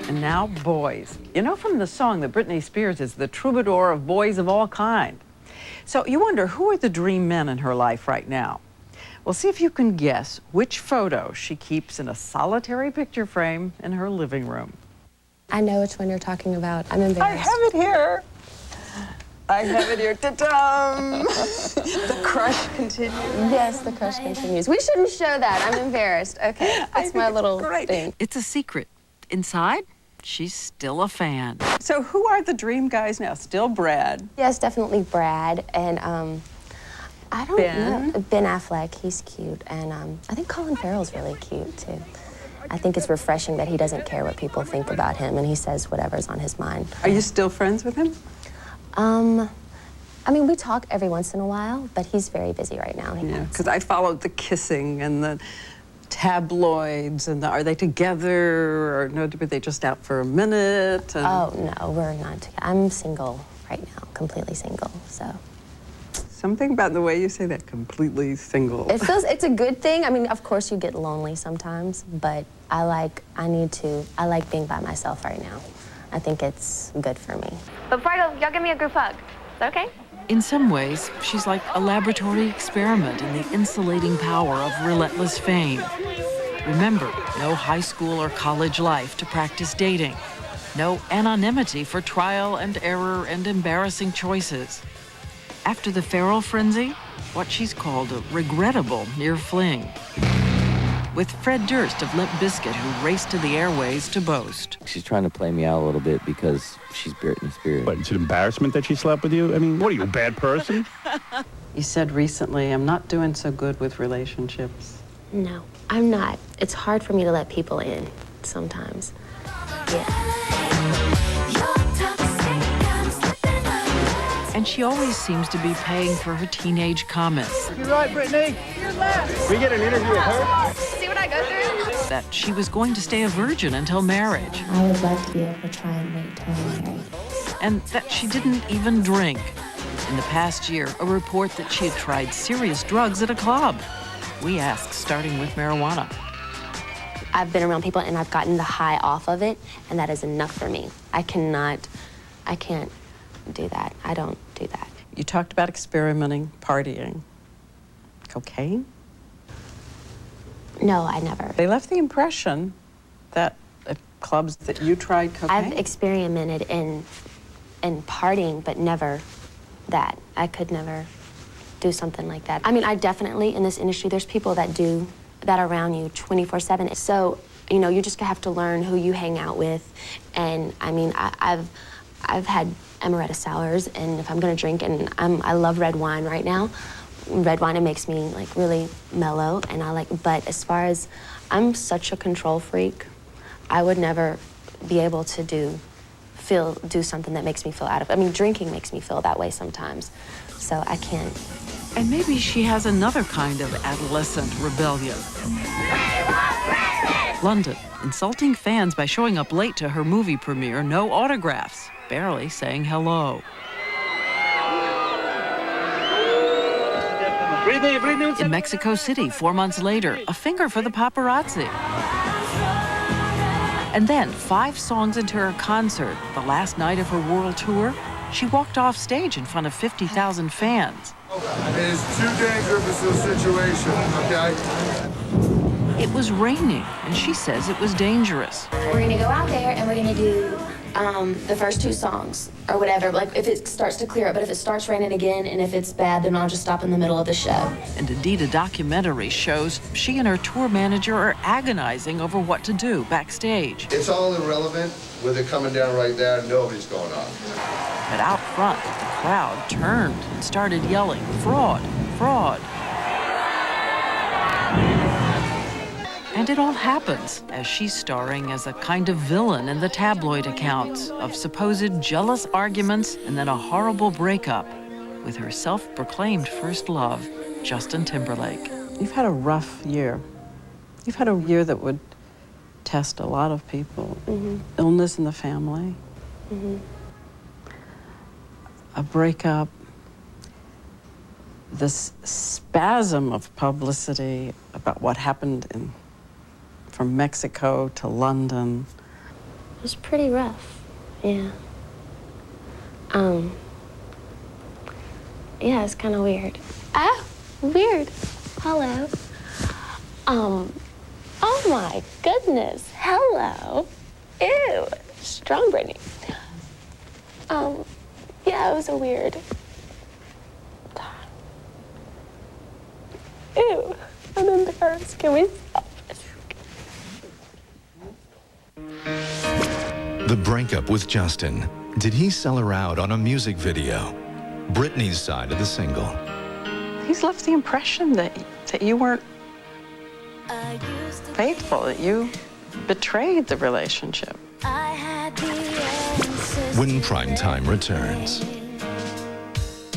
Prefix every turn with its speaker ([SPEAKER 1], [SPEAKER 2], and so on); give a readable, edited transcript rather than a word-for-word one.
[SPEAKER 1] And now, boys. You know from the song that Britney Spears is the troubadour of boys of all kind. So you wonder, who are the dream men in her life right now? Well, see if you can guess which photo she keeps in a solitary picture frame in her living room.
[SPEAKER 2] I know which one you're talking about. I'm embarrassed.
[SPEAKER 1] I have it here. I have it here. Ta-dum! The crush continues.
[SPEAKER 2] Yes, the crush continues. We shouldn't show that. I'm embarrassed. Okay, that's my little thing.
[SPEAKER 1] It's a secret. Inside, she's still a fan. So who are the dream guys now? Still Brad?
[SPEAKER 2] Yes, definitely Brad. And I don't know. Ben Affleck, he's cute. And I think Colin Farrell's really cute, too. I think it's refreshing that he doesn't care what people think about him, and he says whatever's on his mind.
[SPEAKER 1] Are you still friends with him?
[SPEAKER 2] I mean, we talk every once in a while, but he's very busy right now.
[SPEAKER 1] Yeah, because I followed the kissing and the tabloids, and are they together, or no, were they just out for a minute? And...
[SPEAKER 2] Oh, no, we're not together. I'm single right now, completely single, so.
[SPEAKER 1] Something about the way you say that, completely single.
[SPEAKER 2] It's a good thing. I mean, of course you get lonely sometimes, but I like being by myself right now. I think it's good for me.
[SPEAKER 3] Before I go, y'all give me a group hug. Is that okay?
[SPEAKER 1] In some ways, she's like a laboratory experiment in the insulating power of relentless fame. Remember, no high school or college life to practice dating. No anonymity for trial and error and embarrassing choices. After the Farrell frenzy, what she's called a regrettable near fling. With Fred Durst of Limp Bizkit, who raced to the airways to boast.
[SPEAKER 4] She's trying to play me out a little bit because she's Britney Spears.
[SPEAKER 5] But it's an embarrassment that she slept with you? I mean, what are you, a bad person?
[SPEAKER 1] You said recently, I'm not doing so good with relationships.
[SPEAKER 2] No, I'm not. It's hard for me to let people in sometimes. Yeah.
[SPEAKER 1] And she always seems to be paying for her teenage comments.
[SPEAKER 5] You're right, Britney. You're left. We get an interview with her.
[SPEAKER 3] See what I go through?
[SPEAKER 1] That she was going to stay a virgin until marriage.
[SPEAKER 2] I would love to be able to try and wait till I'm married.
[SPEAKER 1] And that she didn't even drink. In the past year, a report that she had tried serious drugs at a club. We asked, starting with marijuana.
[SPEAKER 2] I've been around people and I've gotten the high off of it, and that is enough for me. I can't do that. I don't do that.
[SPEAKER 1] You talked about experimenting, partying. Cocaine?
[SPEAKER 2] No, I never.
[SPEAKER 1] They left the impression that at clubs that you tried cocaine.
[SPEAKER 2] I've experimented in partying, but never that. I could never do something like that. I mean, I definitely, in this industry, there's people that do that around you 24/7. So, you know, you just have to learn who you hang out with. And I mean, I've had amaretto sours, and if I'm gonna drink, and I love red wine right now. Red wine, it makes me like really mellow, and but as far as, I'm such a control freak, I would never be able to do something that makes me feel out of it. I mean, drinking makes me feel that way sometimes, so I can't.
[SPEAKER 1] And maybe she has another kind of adolescent rebellion. London, insulting fans by showing up late to her movie premiere, no autographs, barely saying hello. In Mexico City, 4 months later, a finger for the paparazzi. And then, 5 songs into her concert, the last night of her world tour, she walked off stage in front of 50,000 fans.
[SPEAKER 6] It's too dangerous a situation, okay?
[SPEAKER 1] It was raining, and she says it was dangerous.
[SPEAKER 2] We're gonna go out there and we're gonna do the first 2 songs or whatever, like if it starts to clear up, but if it starts raining again and if it's bad, then I'll just stop in the middle of the show.
[SPEAKER 1] And indeed, a documentary shows she and her tour manager are agonizing over what to do backstage.
[SPEAKER 6] It's all irrelevant with it coming down right there. Nobody's going on.
[SPEAKER 1] But out front, the crowd turned and started yelling, "Fraud, fraud." And it all happens as she's starring as a kind of villain in the tabloid accounts of supposed jealous arguments and then a horrible breakup with her self-proclaimed first love, Justin Timberlake. You've had a rough year. You've had a year that would test a lot of people.
[SPEAKER 2] Mm-hmm.
[SPEAKER 1] Illness in the family.
[SPEAKER 2] Mm-hmm.
[SPEAKER 1] A breakup. This spasm of publicity about what happened in
[SPEAKER 7] from Mexico to London.
[SPEAKER 2] It was pretty rough, yeah. Yeah, it's kind of weird. Ah, weird. Hello. Oh my goodness. Hello. Ew. Strong Britney. Yeah, it was a weird. Ew. I'm embarrassed. Can we stop?
[SPEAKER 8] The breakup with Justin. Did he sell her out on a music video? Britney's side of the single.
[SPEAKER 7] He's left the impression that you weren't faithful, that you betrayed the relationship.
[SPEAKER 8] When Primetime returns.